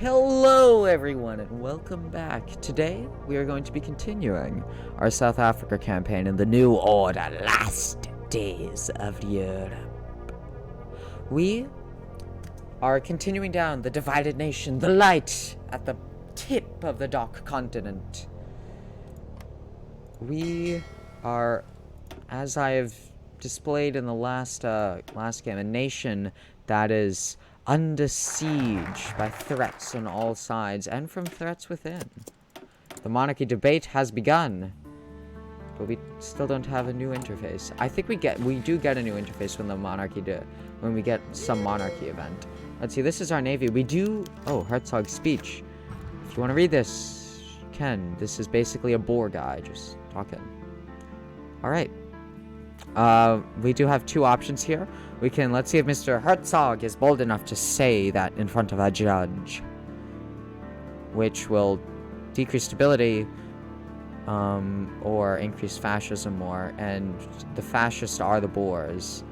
Hello everyone and welcome back. Today we are going to be continuing our South Africa campaign in the New Order Last Days of Europe. We are continuing down the divided nation, the light at the tip of the dark continent. We are, as I have displayed in the last game, a nation that is under siege by threats on all sides and from threats within. The monarchy debate has begun, but we still don't have a new interface. I think we do get a new interface when we get some monarchy event. Let's see, this is our navy. Herzog's speech. If you want to read this, you can. This is basically a Boer guy just talking. All right. We do have two options here. Let's see if Mr. Herzog is bold enough to say that in front of a judge, which will decrease stability, or increase fascism more, and the fascists are the Boers,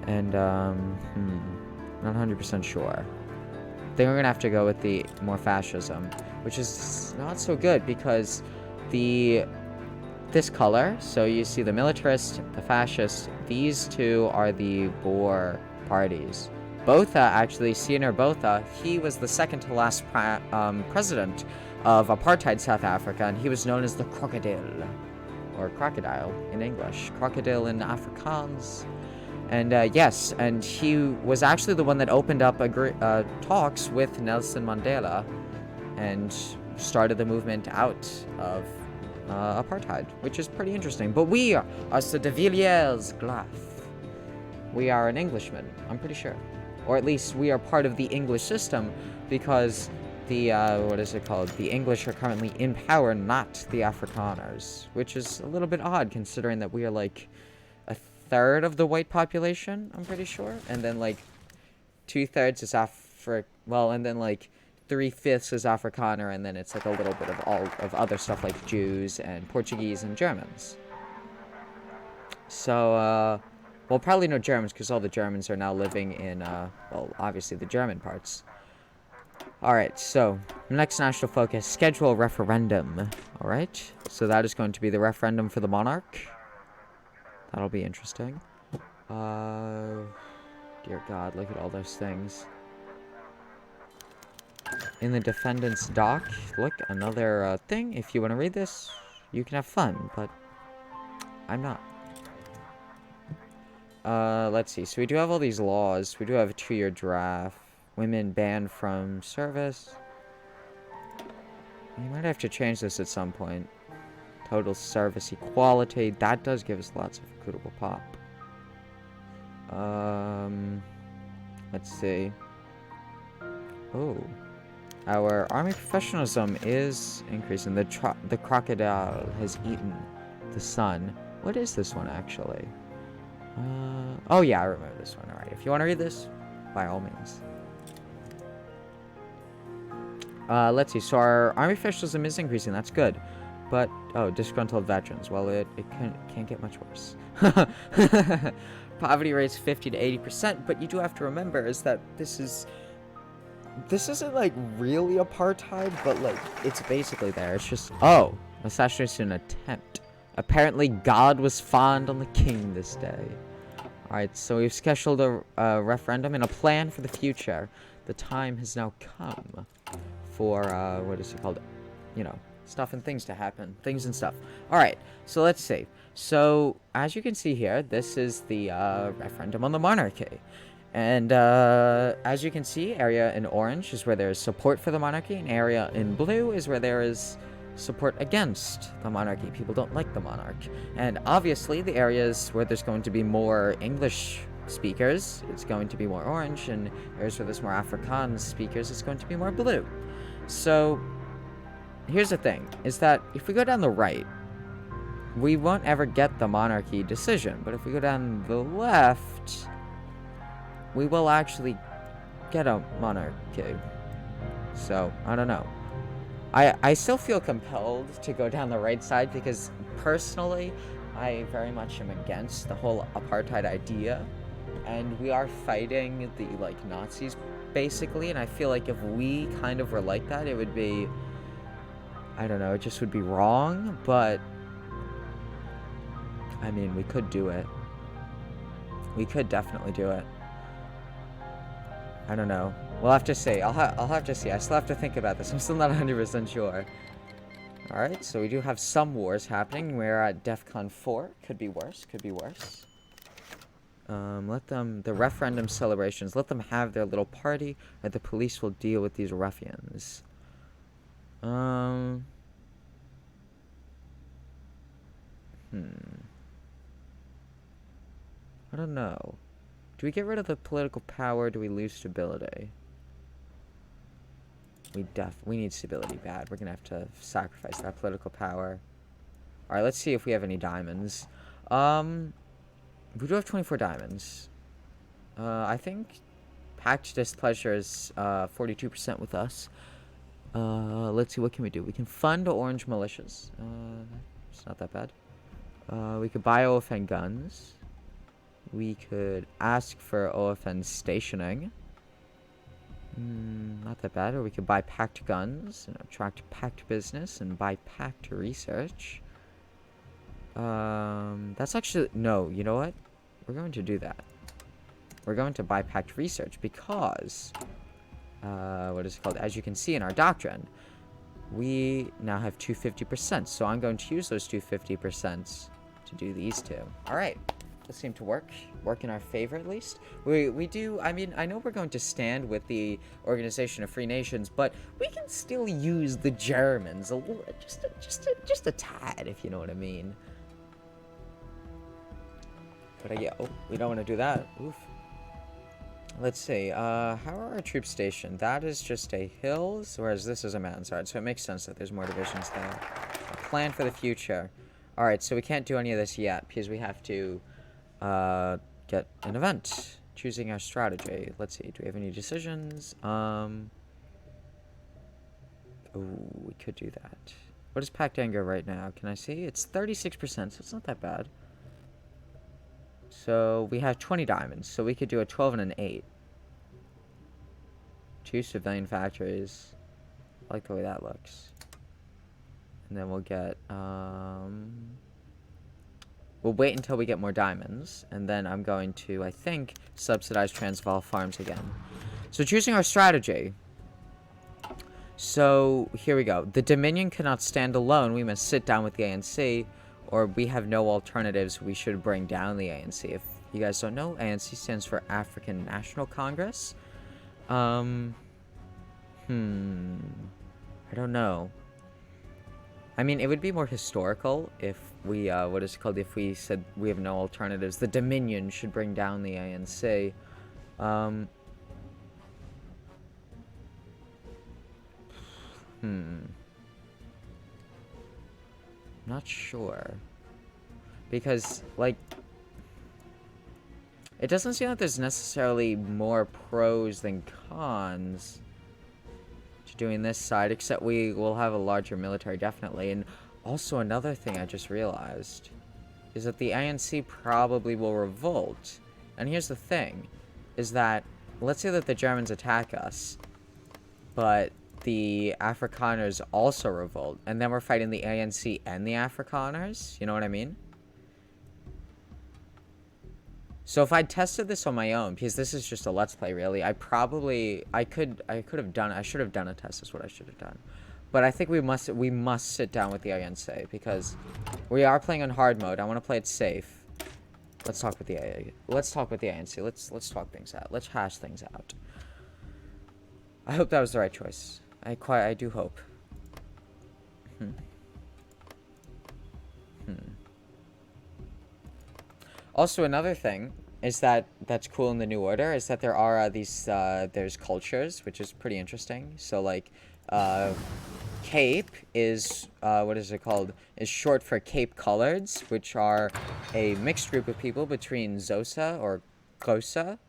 and, not 100% sure. I think we're gonna have to go with the more fascism, which is not so good, because this color, so you see the militarist, the fascist, these two are the Boer parties. Botha, actually, Siener Botha, he was the second to last president of apartheid South Africa, and he was known as the crocodile, or crocodile in English, crocodile in Afrikaans. And yes, and he was actually the one that opened up talks with Nelson Mandela and started the movement out of apartheid, which is pretty interesting. But we are Sir de Villiers Glaf. We are an Englishman, I'm pretty sure. Or at least we are part of the English system, because the, the English are currently in power, not the Afrikaners. Which is a little bit odd, considering that we are like a third of the white population, I'm pretty sure. And then like 2/3 is and then like 3/5 is Afrikaner, and then it's like a little bit of all of other stuff like Jews and Portuguese and Germans. So, well, probably no Germans, because all the Germans are now living in, obviously the German parts. Alright, so, next national focus, schedule referendum. Alright, so that is going to be the referendum for the monarch. That'll be interesting. Dear God, look at all those things. In the defendant's dock, look, another thing. If you want to read this, you can have fun, but I'm not. Let's see. So we do have all these laws. We do have a 2-year draft. Women banned from service. You might have to change this at some point. Total service equality. That does give us lots of equitable pop. Let's see. Oh. Our army professionalism is increasing. The crocodile has eaten the sun. What is this one, actually? Oh yeah, I remember this one. Alright, if you want to read this, by all means. Let's see. So our army professionalism is increasing. That's good. But, disgruntled veterans. Well, it can't get much worse. Poverty rate's 50 to 80%, but you do have to remember is that this isn't, like, really apartheid, but, like, it's basically there. It's just, assassination attempt. Apparently, God was fond on the king this day. Alright, so we've scheduled a referendum and a plan for the future. The time has now come for, stuff and things to happen. Things and stuff. Alright, so let's see. So, as you can see here, this is the, referendum on the monarchy. And, as you can see, area in orange is where there is support for the monarchy, and area in blue is where there is support against the monarchy. People don't like the monarch. And obviously, the areas where there's going to be more English speakers, it's going to be more orange, and areas where there's more Afrikaans speakers, it's going to be more blue. So, here's the thing, is that if we go down the right, we won't ever get the monarchy decision, but if we go down the left, we will actually get a monarchy. So, I don't know. I still feel compelled to go down the right side because, personally, I very much am against the whole apartheid idea. And we are fighting the, Nazis basically, and I feel like if we kind of were like that, it would be, I don't know, it just would be wrong, but, I mean, we could do it. We could definitely do it. I don't know. We'll have to see. I'll have to see. I still have to think about this. I'm still not 100% sure. Alright, so we do have some wars happening. We're at DEFCON 4. Could be worse. Could be worse. Let them... The referendum celebrations. Let them have their little party, or the police will deal with these ruffians. I don't know. Do we get rid of the political power? Do we lose stability? We need stability bad. We're gonna have to sacrifice that political power. Alright, let's see if we have any diamonds. We do have 24 diamonds. I think Pact Displeasure is 42% with us. Let's see, what can we do? We can fund orange militias. It's not that bad. We could buy OFN guns. We could ask for OFN stationing. Not that bad. Or we could buy packed guns and attract packed business and buy packed research. That's actually... No, you know what? We're going to do that. We're going to buy packed research because... what is it called? As you can see in our doctrine, we now have 250%. So I'm going to use those 250% to do these two. Alright. This seemed to work in our favor at least. We do, I mean, I know we're going to stand with the Organization of Free Nations, but we can still use the Germans a little, just a tad, if you know what I mean. But yeah, oh, we don't want to do that. Oof. Let's see, how are our troops stationed? That is just a hills, whereas this is a mountainside, so it makes sense that there's more divisions there. A plan for the future. Alright, so we can't do any of this yet, because we have to get an event. Choosing our strategy. Let's see, do we have any decisions? Oh, we could do that. What is Pact Anger right now? Can I see? It's 36%, so it's not that bad. So, we have 20 diamonds, so we could do a 12 and an 8. 2 civilian factories. I like the way that looks. And then we'll get, we'll wait until we get more diamonds, and then I'm going to, I think, subsidize Transvaal farms again. So choosing our strategy. So, here we go. The Dominion cannot stand alone. We must sit down with the ANC, or we have no alternatives. We should bring down the ANC. If you guys don't know, ANC stands for African National Congress. I don't know. I mean, it would be more historical if we, what is it called, if we said we have no alternatives. The Dominion should bring down the ANC. Not sure. Because, like, it doesn't seem like there's necessarily more pros than cons to doing this side, except we will have a larger military, definitely. And also another thing I just realized is that the ANC probably will revolt. And here's the thing, is that, let's say that the Germans attack us, but the Afrikaners also revolt, and then we're fighting the ANC and the Afrikaners, you know what I mean? So if I tested this on my own, because this is just a let's play really, I should have done a test is what I should have done. But I think we must sit down with the ANC, because we are playing on hard mode. I want to play it safe. Let's talk with the ANC. Let's talk things out. Let's hash things out. I hope that was the right choice. I do hope. Also, another thing is that's cool in the New Order is that there are there's cultures, which is pretty interesting. So like, Cape is what is it called? Is short for Cape Coloreds, which are a mixed group of people between Xhosa or Xhosa,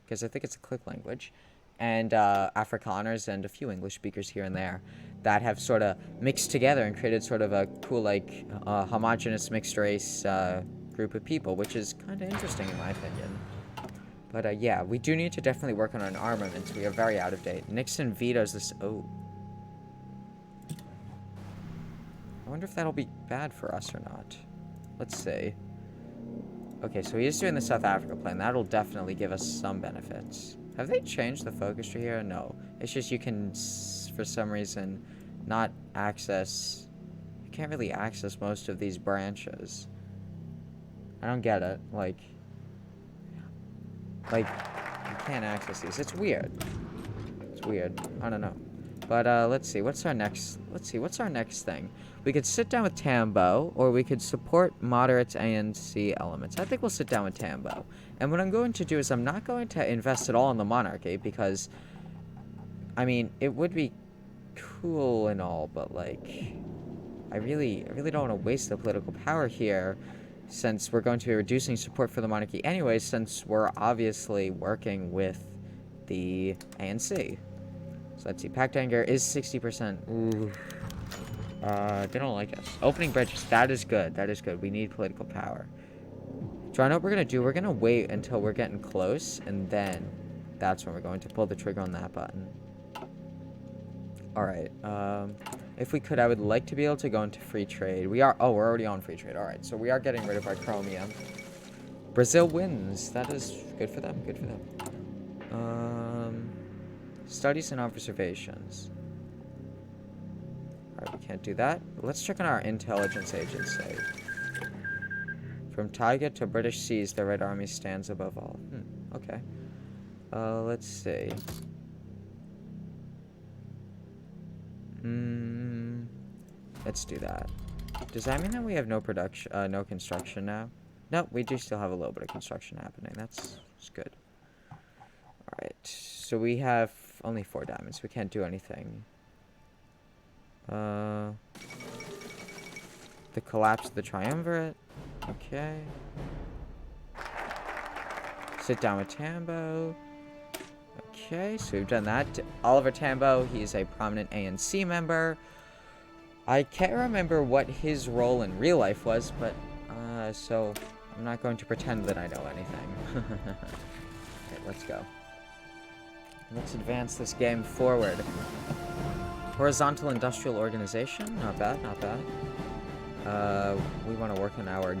because I think it's a click language, and Afrikaners and a few English speakers here and there that have sort of mixed together and created sort of a cool, like, homogenous mixed race group of people, which is kind of interesting in my opinion. But, yeah, we do need to definitely work on our armaments. We are very out of date. Nixon vetoes this... Oh. I wonder if that'll be bad for us or not. Let's see. Okay, so he is doing the South Africa plan. That'll definitely give us some benefits. Have they changed the focus tree here? No. It's just you can, for some reason, not access... You can't really access most of these branches. I don't get it. Like, you can't access these. It's weird. It's weird. I don't know. But, let's see. What's our next thing? We could sit down with Tambo, or we could support moderate ANC elements. I think we'll sit down with Tambo. And what I'm going to do is I'm not going to invest at all in the monarchy, because, I mean, it would be cool and all, but, like, I really don't want to waste the political power here, since we're going to be reducing support for the monarchy anyway, since we're obviously working with the ANC. So let's see, packed anger is 60%. Ooh. They don't like us. Opening bridges, that is good. That is good. We need political power. So I know what we're going to do. We're going to wait until we're getting close, and then that's when we're going to pull the trigger on that button. Alright, if we could, I would like to be able to go into free trade. We're already on free trade. Alright, so we are getting rid of our chromium. Brazil wins. That is good for them. Good for them. Studies and observations. Alright, we can't do that. Let's check on our intelligence agency. From Taiga to British seas, the Red Army stands above all. Okay. Let's see. Let's do that. Does that mean that we have no production, no construction now? No, we do still have a little bit of construction happening. That's good. Alright, so we have only 4 diamonds. We can't do anything. The collapse of the triumvirate. Okay. Sit down with Tambo. Okay, so we've done that. Oliver Tambo, he's a prominent ANC member. I can't remember what his role in real life was, but, so I'm not going to pretend that I know anything. Okay, let's go. Let's advance this game forward. Horizontal industrial organization, not bad, not bad. We want to work on our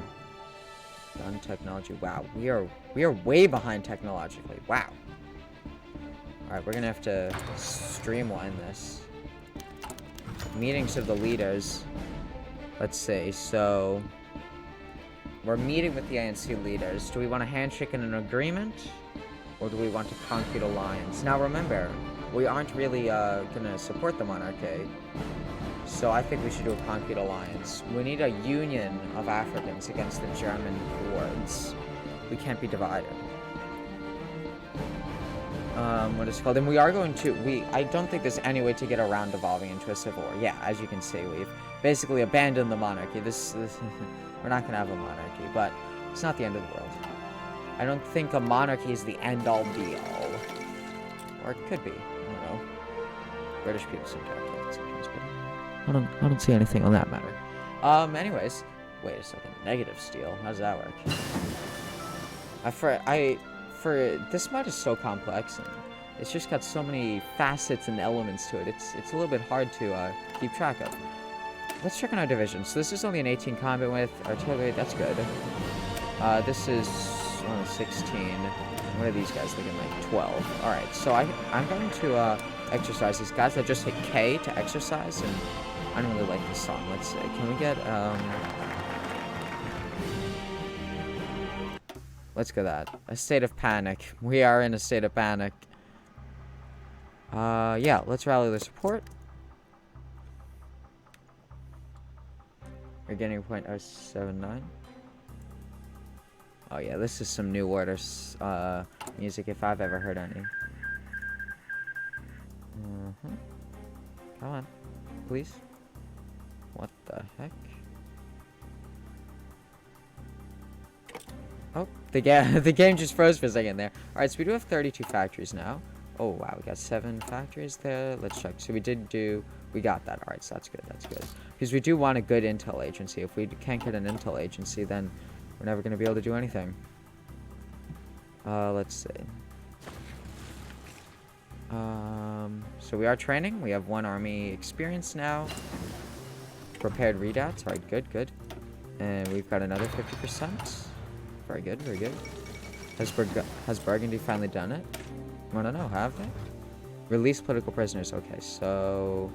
gun technology. Wow, we are way behind technologically. Wow. Alright, we're gonna have to streamline this. Meetings of the leaders. Let's see, so... We're meeting with the ANC leaders. Do we want a handshake and an agreement? Or do we want a concrete alliance? Now remember, we aren't really gonna support the monarchy. So I think we should do a concrete alliance. We need a union of Africans against the German hordes. We can't be divided. What is it called? And we are going to, I don't think there's any way to get around evolving into a civil war. Yeah, as you can see, we've basically abandoned the monarchy. This we're not going to have a monarchy, but it's not the end of the world. I don't think a monarchy is the end-all, be-all. Or it could be. I don't know. British people seem to have that sometimes, but I don't see anything on that matter. Anyways, wait a second. Negative steel. How does that work? For this mod is so complex, and it's just got so many facets and elements to it. It's a little bit hard to keep track of. Let's check on our division. So this is only an 18 combat with artillery. That's good. This is only 16. What are these guys thinking? Like 12. All right. So I'm going to exercise these guys. I just hit K to exercise, and I don't really like this song. Let's see. Can we get Let's go that. A state of panic. We are in a state of panic. Yeah, let's rally the support. We're getting point 079. Oh yeah, this is some new order music if I've ever heard any. Come on, please. What the heck? Oh, the game just froze for a second there. Alright, so we do have 32 factories now. Oh, wow, we got 7 factories there. Let's check. So we got that. Alright, so that's good, that's good. Because we do want a good intel agency. If we can't get an intel agency, then we're never going to be able to do anything. Let's see. So we are training. We have 1 army experience now. Prepared readouts. Alright, good, good. And we've got another 50%. Very good, very good. Has Burgundy finally done it? I don't know, have they? Release political prisoners. Okay, so...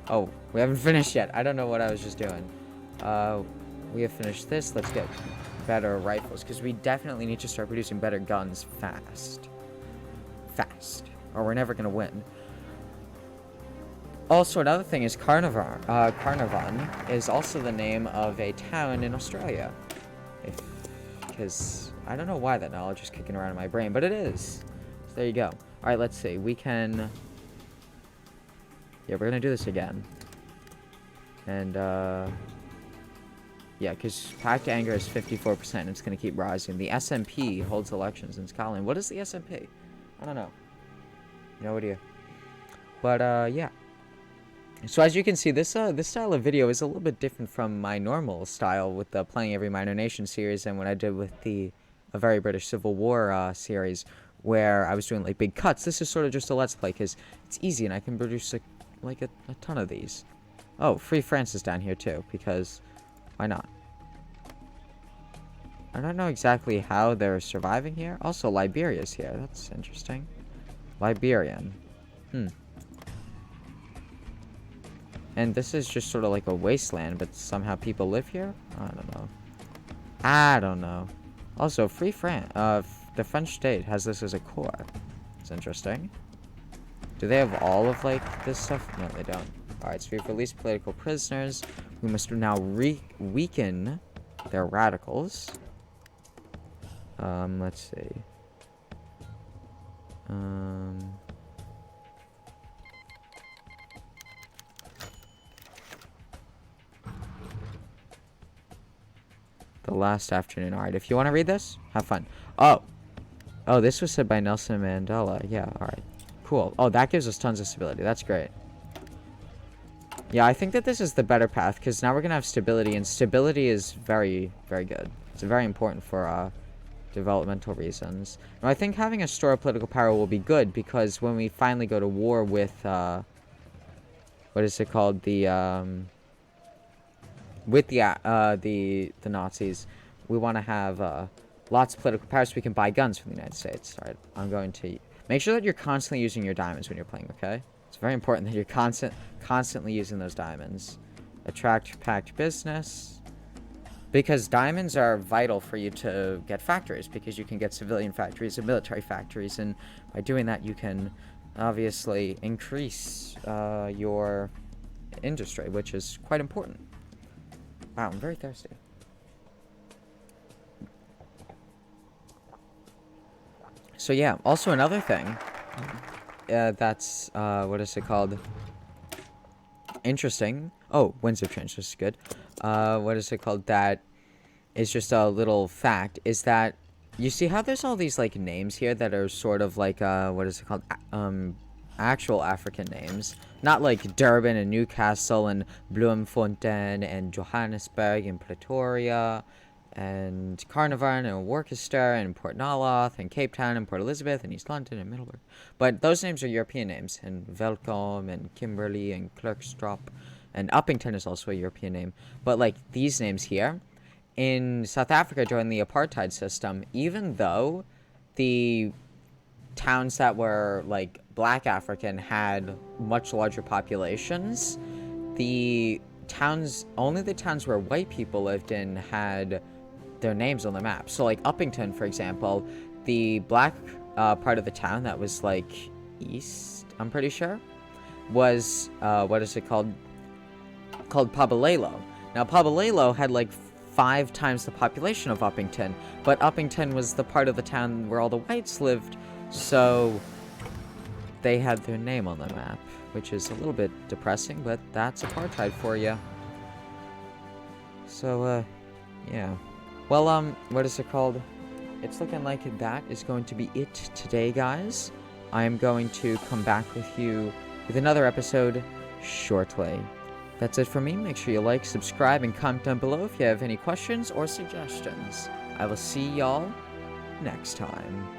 Oh, we haven't finished yet. I don't know what I was just doing. We have finished this. Let's get better rifles, because we definitely need to start producing better guns fast. Fast. Or we're never going to win. Also, another thing is Carnarvon. Carnarvon is also the name of a town in Australia. Because I don't know why that knowledge is kicking around in my brain, but it is. So there you go. Alright, let's see. We can... Yeah, we're going to do this again. And, yeah, because packed anger is 54%, and it's going to keep rising. The SNP holds elections in Scotland. What is the SNP? I don't know. No idea. But, yeah. So as you can see, this style of video is a little bit different from my normal style with the Playing Every Minor Nation series and what I did with the A Very British Civil War series, where I was doing like big cuts. This is sort of just a let's play because it's easy and I can produce like a ton of these. Oh, Free France is down here too, because why not? I don't know exactly how they're surviving here. Also, Liberia's here. That's interesting. Liberian. And this is just sort of like a wasteland, but somehow people live here? I don't know. Also, Free France, the French state has this as a core. It's interesting. Do they have all of, like, this stuff? No, they don't. Alright, so we've released political prisoners. We must now weaken their radicals. Let's see. The last afternoon. Alright, if you want to read this, have fun. Oh, this was said by Nelson Mandela. Yeah, alright. Cool. Oh, that gives us tons of stability. That's great. Yeah, I think that this is the better path, because now we're going to have stability, and stability is very, very good. It's very important for developmental reasons. Now, I think having a store of political power will be good, because when we finally go to war with, what is it called? With the Nazis, we want to have lots of political power so we can buy guns from the United States. All right, I'm going to make sure that you're constantly using your diamonds when you're playing, okay? It's very important that you're constantly using those diamonds. Attract packed business. Because diamonds are vital for you to get factories, because you can get civilian factories and military factories, and by doing that you can obviously increase your industry, which is quite important. Wow, I'm very thirsty. So yeah, also another thing that's, what is it called? Interesting. Oh, winds of change, this is good. What is it called? That is just a little fact, is that you see how there's all these, like, names here that are sort of like, what is it called? Actual African names. Not like Durban and Newcastle and Bloemfontein and Johannesburg and Pretoria and Carnarvon and Worcester and Port Nolloth and Cape Town and Port Elizabeth and East London and Middleburg. But those names are European names. And Welkom and Kimberley and Klerksdorp and Uppington is also a European name. But, like, these names here, in South Africa during the apartheid system, even though the towns that were, like, black African had much larger populations, only the towns where white people lived in had their names on the map. So, like, Uppington, for example, the black part of the town that was, like, east, I'm pretty sure, was, what is it called? Called Pabalelo. Now, Pabalelo had, like, 5 times the population of Uppington, but Uppington was the part of the town where all the whites lived, so they had their name on the map, which is a little bit depressing, but that's apartheid for you. So, yeah. Well, what is it called? It's looking like that is going to be it today, guys. I am going to come back with you with another episode shortly. That's it for me. Make sure you like, subscribe, and comment down below if you have any questions or suggestions. I will see y'all next time.